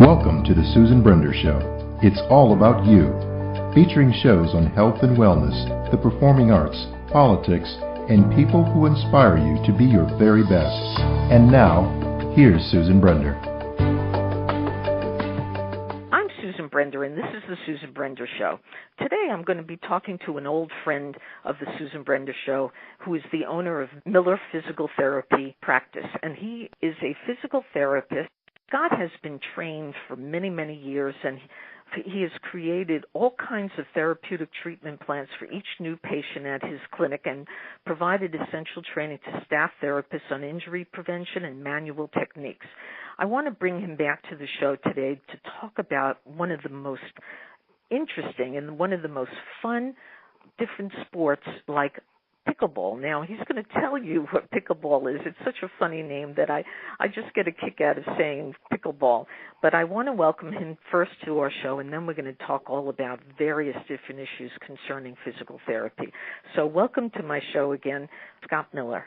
Welcome to the Susan Brender Show. It's all about you. Featuring shows on health and wellness, the performing arts, politics, and people who inspire you to be your very best. And now, here's Susan Brender. I'm Susan Brender, and this is the Susan Brender Show. Today I'm going to be talking to an old friend of the Susan Brender Show who is the owner of Miller Physical Therapy Practice, and he is a physical therapist. Scott has been trained for many, many years, and he has created all kinds of therapeutic treatment plans for each new patient at his clinic and provided essential training to staff therapists on injury prevention and manual techniques. I want to bring him back to the show today to talk about one of the most interesting and one of the most fun different sports like pickleball. Now, he's going to tell you what pickleball is. It's such a funny name that I just get a kick out of saying pickleball. But I want to welcome him first to our show, and then we're going to talk all about various different issues concerning physical therapy. So welcome to my show again, Scott Miller.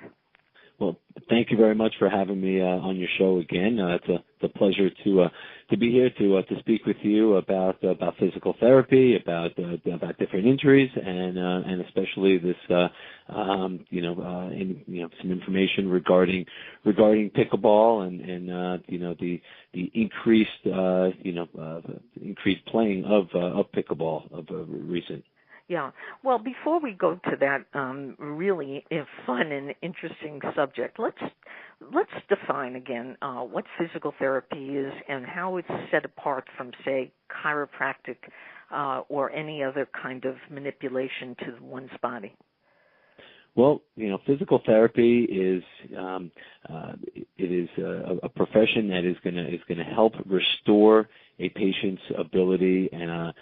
Well, thank you very much for having me on your show again. It's a pleasure to be here to speak with you about physical therapy, about different injuries, and especially this some information regarding pickleball and the increased playing of pickleball of recent. Yeah. Well, before we go to that really fun and interesting subject, let's define again what physical therapy is and how it's set apart from, say, chiropractic or any other kind of manipulation to one's body. Well, physical therapy is a profession that is going to help restore a patient's ability and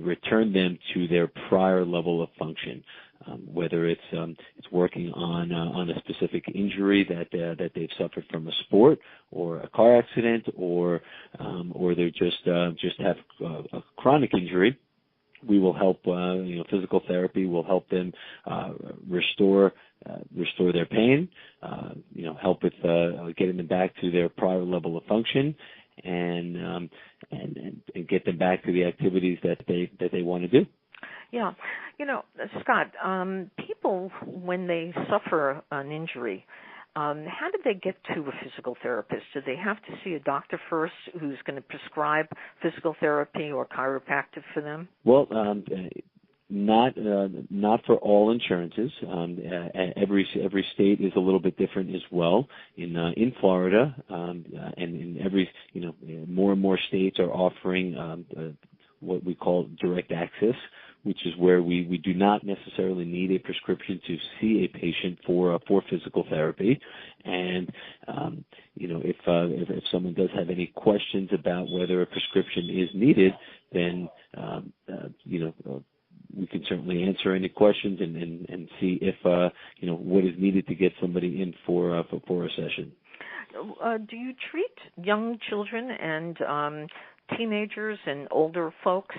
return them to their prior level of function. Whether it's working on a specific injury that they've suffered from a sport or a car accident, or they just have a chronic injury. We will help. Physical therapy will help them restore their pain. Help with getting them back to their prior level of function, and get them back to the activities that they want to do. Yeah, Scott. People, when they suffer an injury, how do they get to a physical therapist? Do they have to see a doctor first who's going to prescribe physical therapy or chiropractic for them? Well, not for all insurances. Every state is a little bit different as well. In Florida, and in every more and more states are offering what we call direct access, which is where we do not necessarily need a prescription to see a patient for physical therapy. And if someone does have any questions about whether a prescription is needed, then we can certainly answer any questions and see if what is needed to get somebody in for a session. Do you treat young children and teenagers and older folks?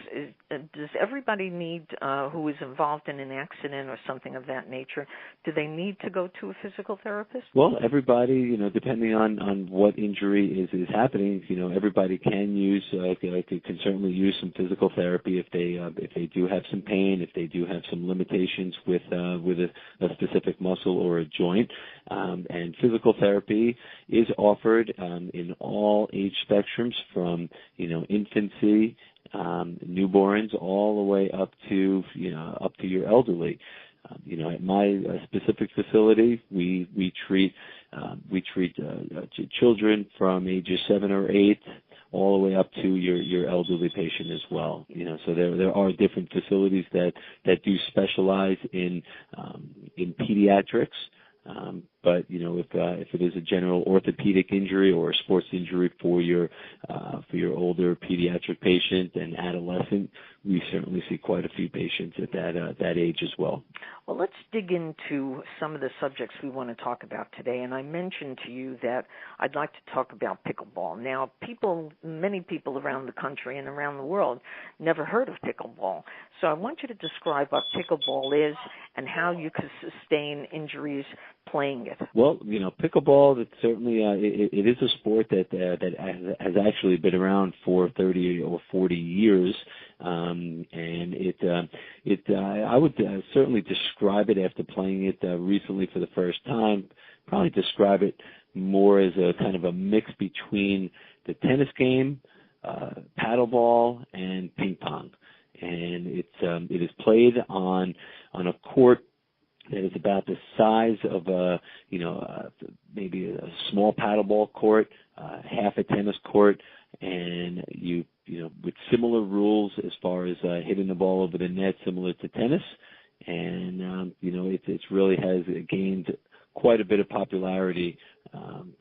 Does everybody need who is involved in an accident or something of that nature, do they need to go to a physical therapist? Well, everybody, depending on what injury is happening, everybody can certainly use some physical therapy if they do have some pain, if they do have some limitations with a specific muscle or a joint. And physical therapy is offered in all age spectrums from infancy, newborns, all the way up to your elderly. At my specific facility, we treat children from ages 7 or 8 all the way up to your elderly patient as well. So there are different facilities that do specialize in pediatrics. But if it is a general orthopedic injury or a sports injury for your older pediatric patient and adolescent, we certainly see quite a few patients at that age as well. Well, let's dig into some of the subjects we want to talk about today. And I mentioned to you that I'd like to talk about pickleball. Now, many people around the country and around the world never heard of pickleball. So I want you to describe what pickleball is and how you can sustain injuries playing it. it? Well, pickleball, it's certainly it is a sport that has actually been around for 30 or 40 years, and I would certainly describe it, after playing it recently for the first time, probably describe it more as a kind of a mix between the tennis game, paddleball, and ping pong. And it is played on a court that is about the size of maybe a small paddleball court, half a tennis court, and you with similar rules as far as hitting the ball over the net, similar to tennis. And it really has gained quite a bit of popularity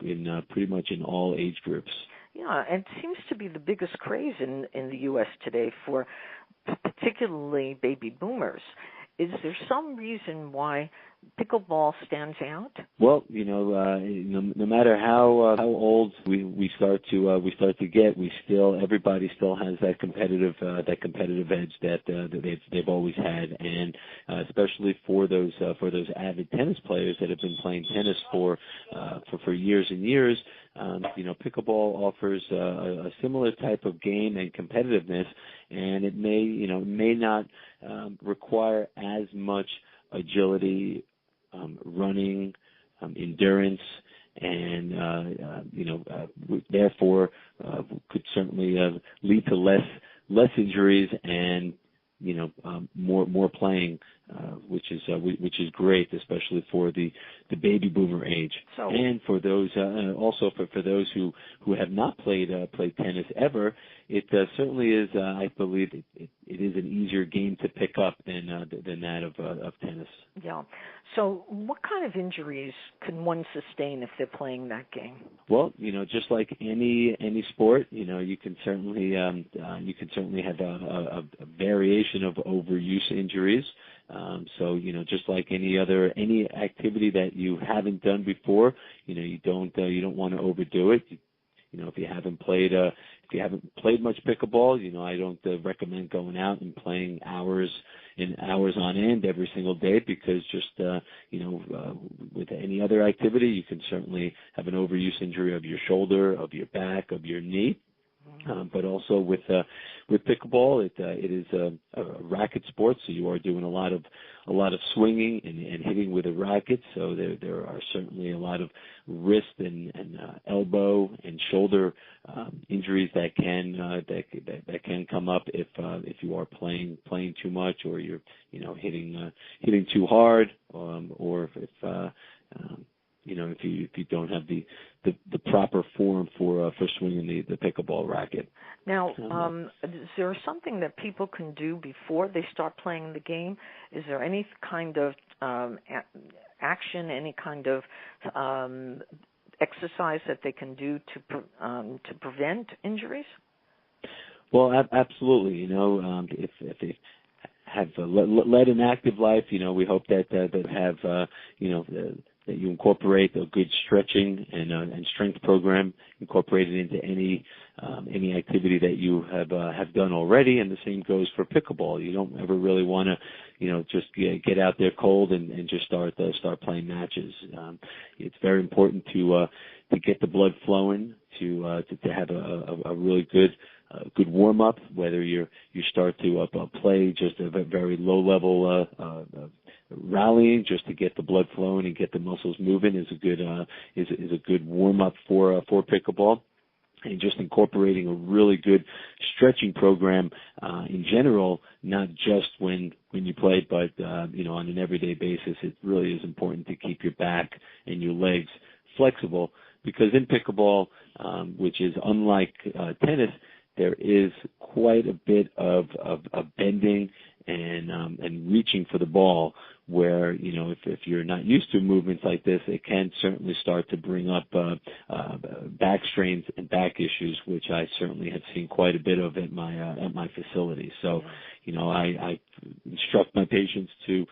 in pretty much in all age groups. Yeah, and it seems to be the biggest craze in the U.S. today for particularly baby boomers. Is there some reason why pickleball stands out? Well, no matter how old we start to get, everybody still has that competitive edge that they've always had, and especially for those avid tennis players that have been playing tennis for years and years. Pickleball offers a similar type of game and competitiveness, and it may not require as much agility, running, endurance, and therefore could certainly lead to less injuries and more playing, which is great, especially for the baby boomer age, and for those also for those who have not played tennis ever. It certainly is. I believe it is an easier game to pick up than that of tennis. Yeah. So, what kind of injuries can one sustain if they're playing that game? Well, just like any sport, you can certainly have a variation of overuse injuries. So, just like any activity that you haven't done before, you don't want to overdo it. If you haven't played much pickleball, I don't recommend going out and playing hours on end every single day, because just with any other activity, you can certainly have an overuse injury of your shoulder, of your back, of your knee. But also with pickleball, it is a racket sport, so you are doing a lot of swinging and hitting with a racket. So there are certainly a lot of wrist and elbow and shoulder injuries that can come up if you are playing too much, or you're hitting too hard, or if you don't have the proper form for swinging the pickleball racket. Now, is there something that people can do before they start playing the game? Is there any kind of action, any kind of exercise that they can do to prevent injuries? Well, absolutely. If they have led an active life, we hope that have that you incorporate a good stretching and strength program incorporated into any activity that you have done already, and the same goes for pickleball. You don't ever really want to just get out there cold and just start playing matches. It's very important to get the blood flowing, to have a really good warm up. Whether you start to play just a very low level rallying, just to get the blood flowing and get the muscles moving, is a good warm up for pickleball. And just incorporating a really good stretching program in general, not just when you play, but on an everyday basis. It really is important to keep your back and your legs flexible, because in pickleball, which is unlike tennis, there is quite a bit of bending and reaching for the ball, where if you're not used to movements like this, it can certainly start to bring up back strains and back issues, which I certainly have seen quite a bit of at my facility. So I instruct my patients to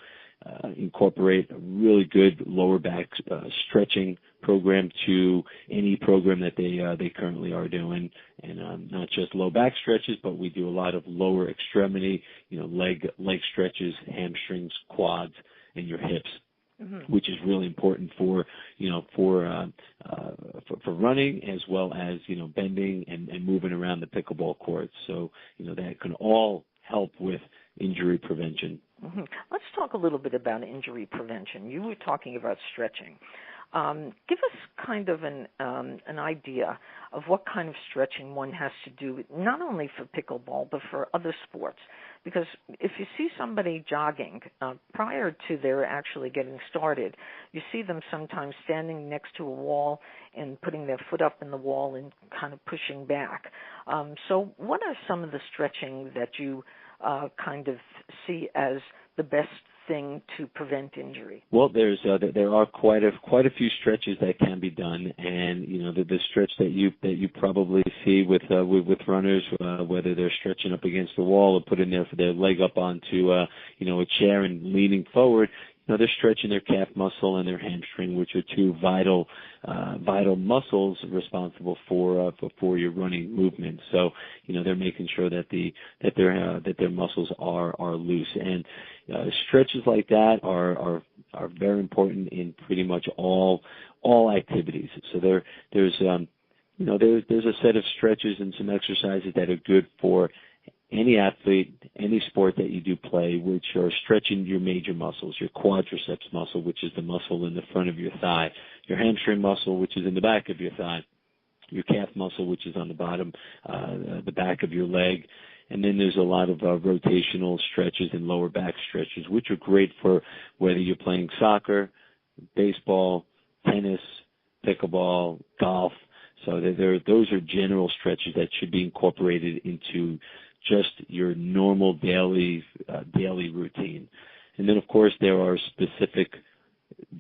incorporate a really good lower back stretching program to any program that they currently are doing, and not just low back stretches, but we do a lot of lower extremity, leg stretches, hamstrings, quads, and your hips. which is really important for running, as well as bending and moving around the pickleball courts. So that can all help with injury prevention. Let's talk a little bit about injury prevention. You were talking about stretching. Give us kind of an idea of what kind of stretching one has to do, not only for pickleball, but for other sports. Because if you see somebody jogging prior to their actually getting started, you see them sometimes standing next to a wall and putting their foot up in the wall and kind of pushing back. So what are some of the stretching that you kind of see as the best thing to prevent injury? Well, there are quite a few stretches that can be done, and the stretch that you probably see with runners, whether they're stretching up against the wall or putting their leg up onto a chair and leaning forward. They're stretching their calf muscle and their hamstring, which are two vital muscles responsible for your running movement. So, they're making sure that their muscles are loose. And stretches like that are very important in pretty much all activities. So there's a set of stretches and some exercises that are good for any athlete, any sport that you do play, which are stretching your major muscles, your quadriceps muscle, which is the muscle in the front of your thigh, your hamstring muscle, which is in the back of your thigh, your calf muscle, which is on the bottom, the back of your leg. And then there's a lot of rotational stretches and lower back stretches, which are great for whether you're playing soccer, baseball, tennis, pickleball, golf. So those are general stretches that should be incorporated into just your normal daily routine. And then, of course, there are specific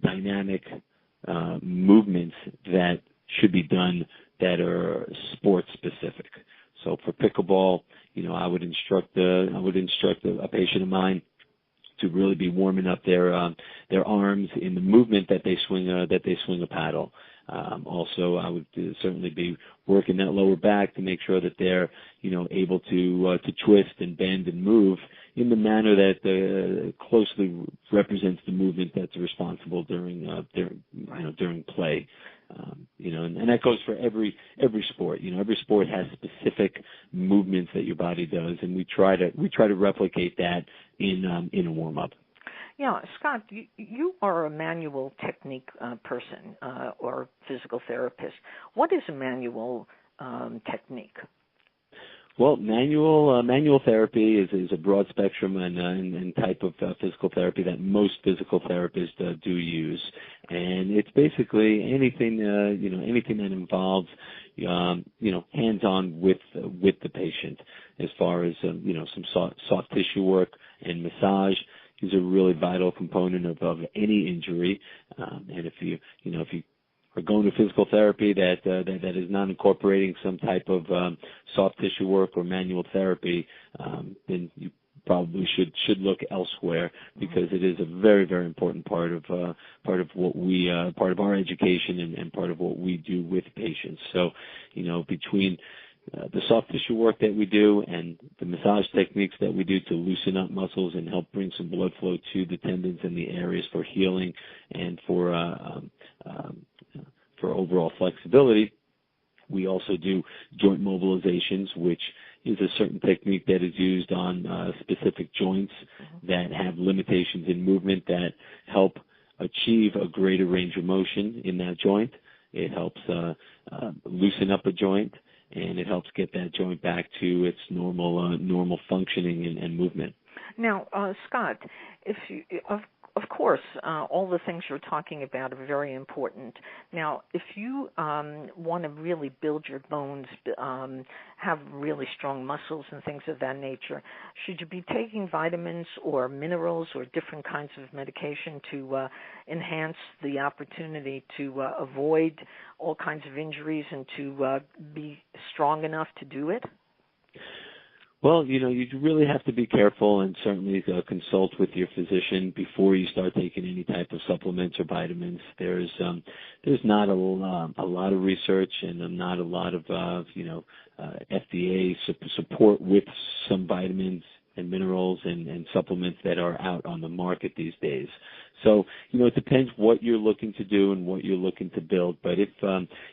dynamic movements that should be done that are sports specific. So for pickleball, I would instruct a patient of mine to really be warming up their arms in the movement that they swing a paddle. Also, I would certainly be working that lower back to make sure that they're able to twist and bend and move in the manner that closely represents the movement that's responsible during play. And that goes for every sport. Every sport has specific movements that your body does, and we try to replicate that in a warm up. Yeah, Scott, you are a manual technique person or physical therapist. What is a manual technique? Well, manual therapy is a broad spectrum and type of physical therapy that most physical therapists do use, and it's basically anything that involves hands-on with the patient, as far as some soft tissue work and massage is a really vital component of any injury, and if you are going to physical therapy that is not incorporating some type of soft tissue work or manual therapy, then you probably should look elsewhere, because it is a very, very important part of our education and part of what we do with patients. So, between the soft tissue work that we do and the massage techniques that we do to loosen up muscles and help bring some blood flow to the tendons and the areas for healing and for overall flexibility, we also do joint mobilizations, which is a certain technique that is used on specific joints that have limitations in movement that help achieve a greater range of motion in that joint. It helps loosen up a joint, and it helps get that joint back to its normal functioning and movement. Now, Scott, of course, all the things you're talking about are very important. Now, if you want to really build your bones, have really strong muscles and things of that nature, should you be taking vitamins or minerals or different kinds of medication to enhance the opportunity to avoid all kinds of injuries and to be strong enough to do it? Well, you really have to be careful and certainly consult with your physician before you start taking any type of supplements or vitamins. There's not a lot of research and not a lot of FDA support with some vitamins and minerals and supplements that are out on the market these days. So, it depends what you're looking to do and what you're looking to build. But if,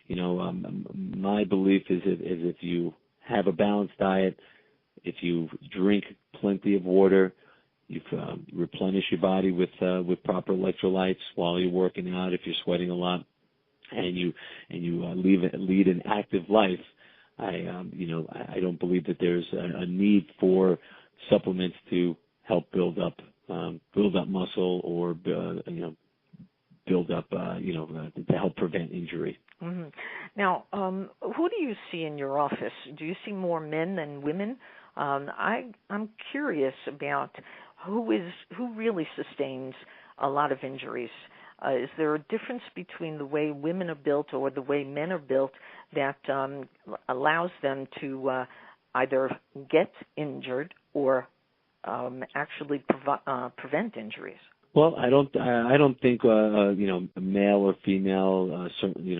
my belief is if you have a balanced diet, if you drink plenty of water, you replenish your body with proper electrolytes while you're working out, if you're sweating a lot, and you lead an active life, I don't believe that there's a need for supplements to help build up muscle or build up to help prevent injury. Mm-hmm. Now, who do you see in your office? Do you see more men than women? I'm curious about who really sustains a lot of injuries. Is there a difference between the way women are built or the way men are built that allows them to either get injured or actually prevent injuries? Well, I don't think male or female certainly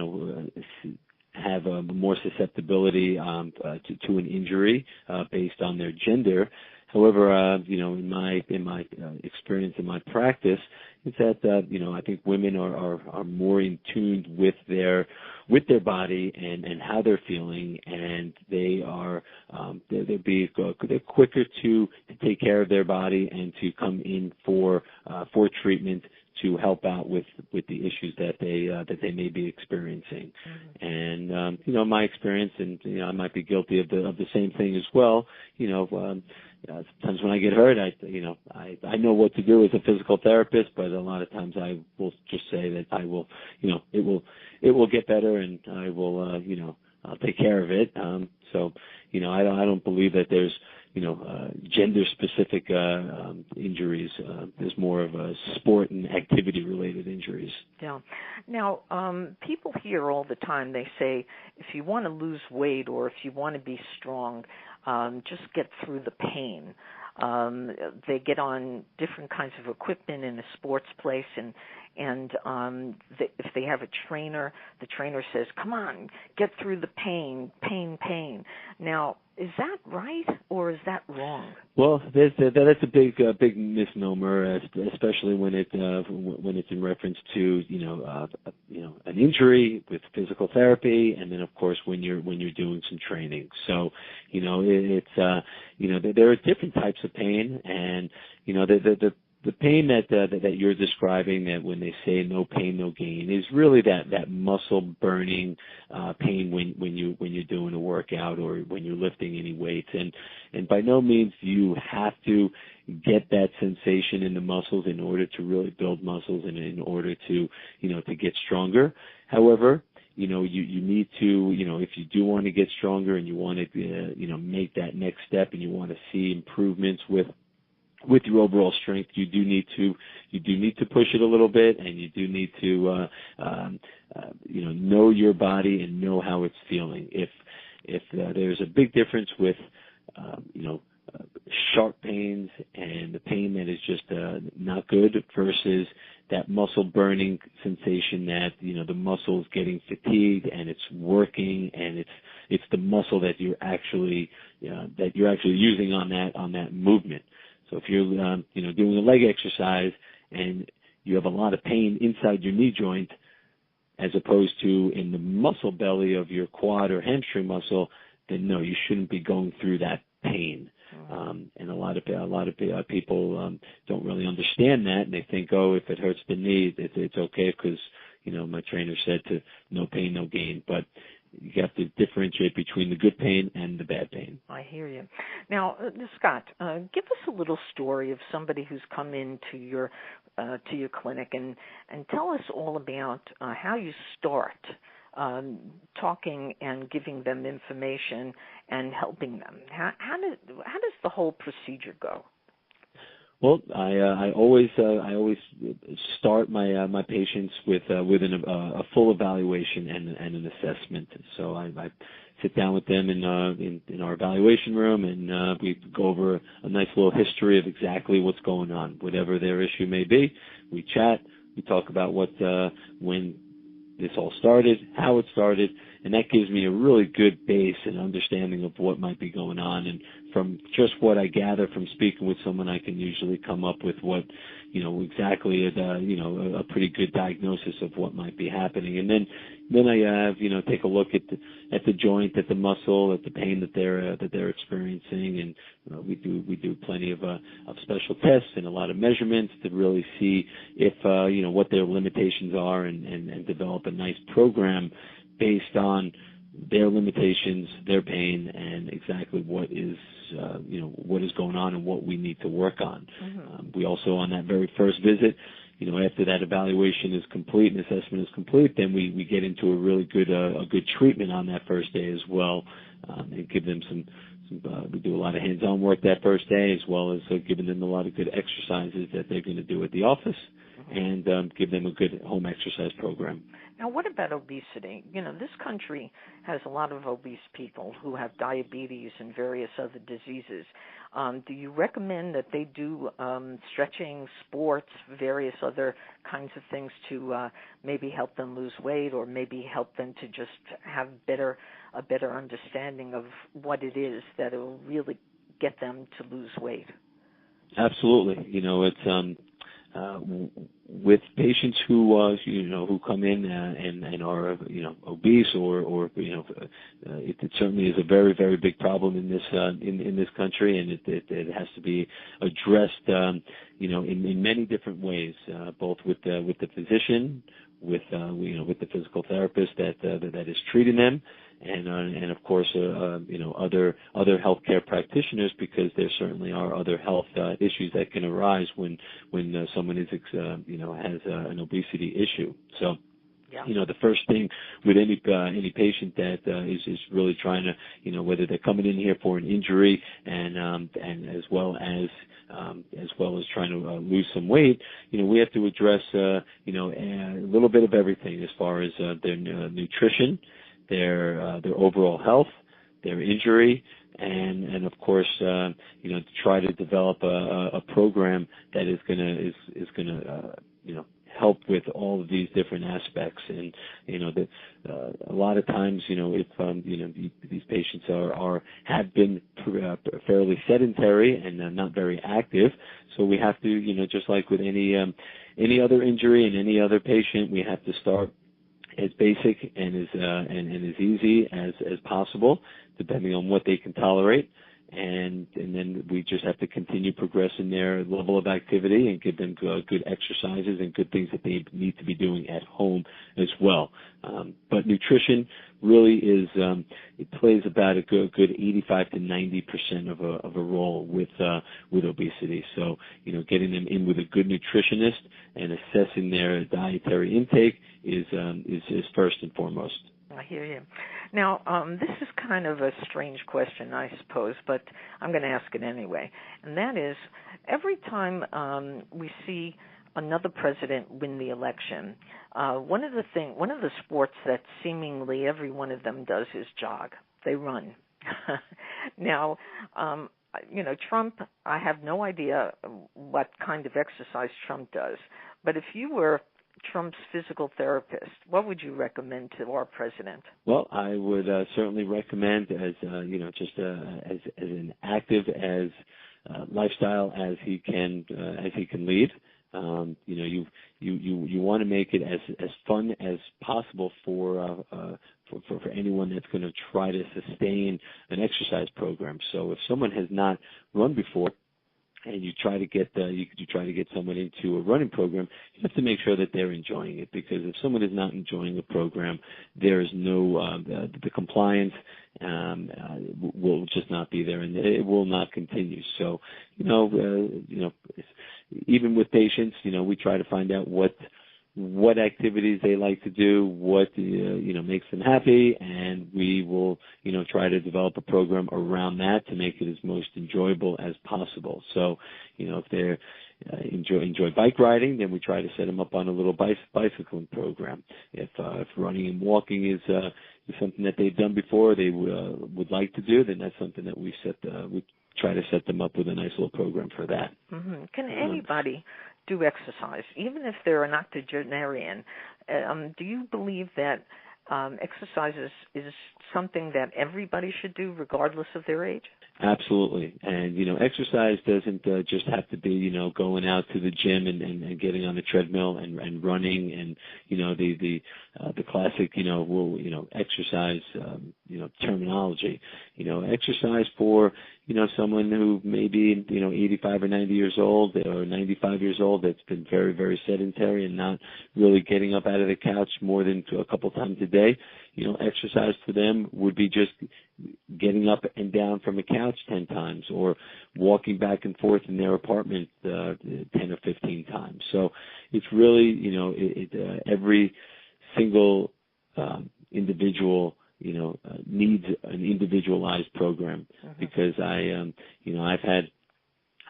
have more susceptibility to an injury based on their gender. However, in my experience in my practice, is that I think women are more in tune with their body and how they're feeling, and they're quicker to take care of their body and to come in for treatment to help out with the issues that they may be experiencing. Mm-hmm. And my experience, and I might be guilty of the same thing as well. Sometimes when I get hurt, I know what to do as a physical therapist, but a lot of times I will just say that I will, it will get better, and I will, I'll take care of it. So, I don't believe that there's, gender-specific injuries. There's more of a sport and activity-related injuries. Yeah. Now, people hear all the time, they say, if you want to lose weight or if you want to be strong, just get through the pain. They get on different kinds of equipment in a sports place, and if they have a trainer, the trainer says, come on, get through the pain. Now, is that right or is that wrong? Well, that's a big misnomer, especially when it's in reference to an injury with physical therapy, and then of course when you're doing some training. So it's there are different types of pain, and the pain that you're describing, that when they say no pain, no gain, is really that muscle burning pain when you're doing a workout or when you're lifting any weights. And by no means do you have to get that sensation in the muscles in order to really build muscles and in order to get stronger. However, you need to, if you do want to get stronger and you want to, make that next step and you want to see improvements with your overall strength, you do need to push it a little bit, and you do need to know your body and know how it's feeling. If there's a big difference with sharp pains and the pain that is just not good versus that muscle burning sensation that the muscle is getting fatigued and it's working, and it's the muscle that you're actually using on that movement. So if you're doing a leg exercise and you have a lot of pain inside your knee joint, as opposed to in the muscle belly of your quad or hamstring muscle, then no, you shouldn't be going through that pain. And a lot of people don't really understand that, and they think, if it hurts the knee, it's okay because my trainer said to no pain, no gain. But you have to differentiate between the good pain and the bad pain. I hear you. Now, Scott, give us a little story of somebody who's come into your clinic, and tell us all about how you start talking and giving them information and helping them. How does the whole procedure go? Well, I always start my patients with a full evaluation and an assessment. So I sit down with them in our evaluation room, and we go over a nice little history of exactly what's going on, whatever their issue may be. We chat, we talk about when this all started, how it started, and that gives me a really good base and understanding of what might be going on. And from just what I gather from speaking with someone, I can usually come up with what, exactly a pretty good diagnosis of what might be happening. And then I have, take a look at the joint, at the muscle, at the pain that they're experiencing, and we do plenty of special tests and a lot of measurements to really see if what their limitations are, and develop a nice program based on their limitations, their pain, and exactly what is going on and what we need to work on. Mm-hmm. We also, on that very first visit, after that evaluation is complete and assessment is complete, then we get into a really good treatment on that first day as well, and give them some we do a lot of hands-on work that first day, as well as giving them a lot of good exercises that they're going to do at the office, mm-hmm. and give them a good home exercise program. Now, what about obesity? This country has a lot of obese people who have diabetes and various other diseases. Do you recommend that they do stretching, sports, various other kinds of things to maybe help them lose weight, or maybe help them to just have a better understanding of what it is that will really get them to lose weight? Absolutely. It's with patients who come in and are obese, or it certainly is a very, very big problem in this in this country, and it has to be addressed in many different ways, both with the physician, with the physical therapist that is treating them, and of course other healthcare practitioners, because there certainly are other health issues that can arise when someone is has an obesity issue. So, the first thing with any patient that is really trying to, whether they're coming in here for an injury and as well as trying to lose some weight, we have to address a little bit of everything as far as their nutrition, their overall health, their injury, and of course to try to develop a program that is gonna help with all of these different aspects. And a lot of times if these patients have been fairly sedentary and not very active, so we have to just like with any other injury and any other patient, we have to start as basic and as easy as possible, depending on what they can tolerate, and then we just have to continue progressing their level of activity and give them good exercises and good things that they need to be doing at home as well. But nutrition really is it plays about a good 85 to 90% of a role with obesity. So getting them in with a good nutritionist and assessing their dietary intake is first and foremost. I hear you. Now, this is kind of a strange question, I suppose, but I'm going to ask it anyway. And that is, every time we see another president win the election, one of the sports that seemingly every one of them does is jog. They run. Now, Trump, I have no idea what kind of exercise Trump does, but if you were Trump's physical therapist, what would you recommend to our president? Well, I would certainly recommend as an active as lifestyle as he can lead. You want to make it as fun as possible for anyone that's going to try to sustain an exercise program. So if someone has not run before, and you try to get someone into a running program, you have to make sure that they're enjoying it, because if someone is not enjoying the program, there is no the compliance will just not be there, and it will not continue. So even with patients, we try to find out what activities they like to do, what makes them happy, and we will try to develop a program around that to make it as most enjoyable as possible. So if they enjoy bike riding, then we try to set them up on a little bicycling program. If running and walking is something that they've done before, they would like to do, then that's something that we try to set them up with a nice little program for that. Mm-hmm. Can anybody do exercise, even if they're an octogenarian? Do you believe that exercise is something that everybody should do regardless of their age? Absolutely. And, exercise doesn't just have to be, going out to the gym and getting on the treadmill and running and, the classic, exercise, terminology. Exercise for, someone who may be, 85 or 90 years old or 95 years old that's been very, very sedentary and not really getting up out of the couch more than a couple times a day. Exercise for them would be just getting up and down from a couch 10 times or walking back and forth in their apartment 10 or 15 times. So it's really, every single individual, needs an individualized program because I've had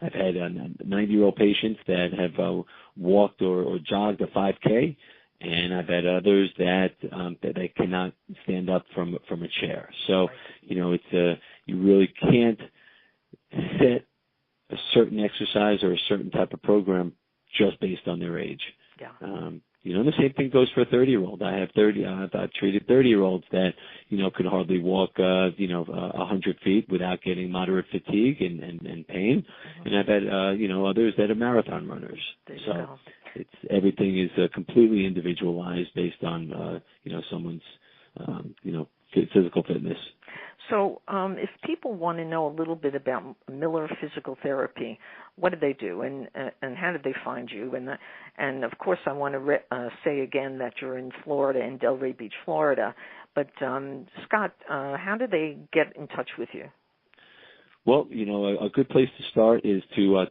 90-year-old patients that have walked or jogged a 5K. And I've had others that they cannot stand up from a chair. So, it's you really can't set a certain exercise or a certain type of program just based on their age. Yeah. The same thing goes for a 30-year-old. I've treated 30-year-olds that, could hardly walk, 100 feet without getting moderate fatigue and pain. Mm-hmm. And I've had, others that are marathon runners. So everything is completely individualized based on, someone's, physical fitness. So if people want to know a little bit about Miller Physical Therapy, what do they do and how do they find you? And of course, I want to say again that you're in Florida, in Delray Beach, Florida. But Scott, how do they get in touch with you? Well, a good place to start is to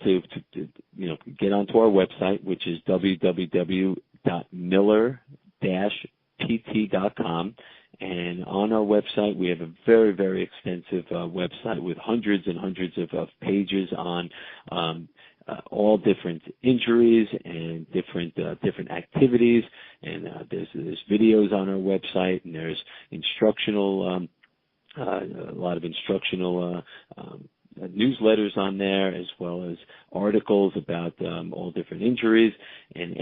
get onto our website, which is www.miller-pt.com. And on our website, we have a very, very extensive website with hundreds and hundreds of pages on all different injuries and different activities. And there's videos on our website, and there's instructional, a lot of instructional newsletters on there, as well as articles about all different injuries, and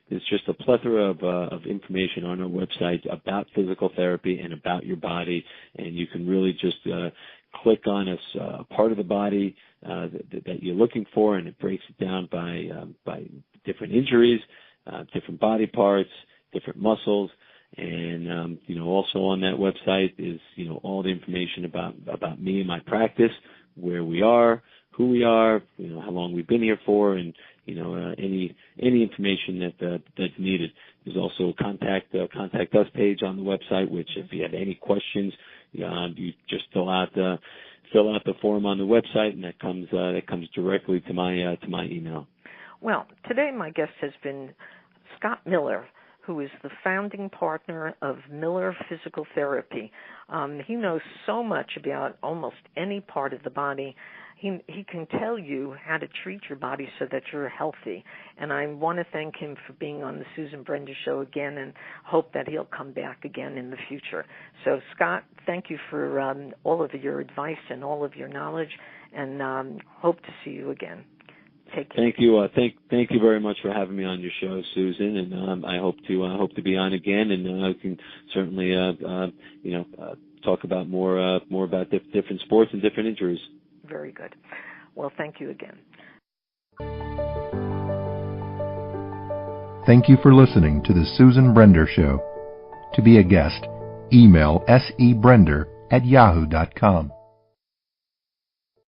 there's just a plethora of information on our website about physical therapy and about your body, and you can really just click on a part of the body that you're looking for, and it breaks it down by different injuries, different body parts, different muscles. And, also on that website is, all the information about me and my practice, where we are, who we are, how long we've been here for, and, any information that's needed. There's also a contact us page on the website, which if you have any questions, you just fill out the form on the website, and that comes directly to my email. Well, today my guest has been Scott Miller, who is the founding partner of Miller Physical Therapy. He knows so much about almost any part of the body. He can tell you how to treat your body so that you're healthy. And I want to thank him for being on the Susan Brender Show again, and hope that he'll come back again in the future. So, Scott, thank you for all of your advice and all of your knowledge, and hope to see you again. Take care. Thank you. Thank you very much for having me on your show, Susan. And I hope to be on again, and I can certainly talk about more about different sports and different injuries. Very good. Well, thank you again. Thank you for listening to the Susan Brender Show. To be a guest, email sebrender@yahoo.com.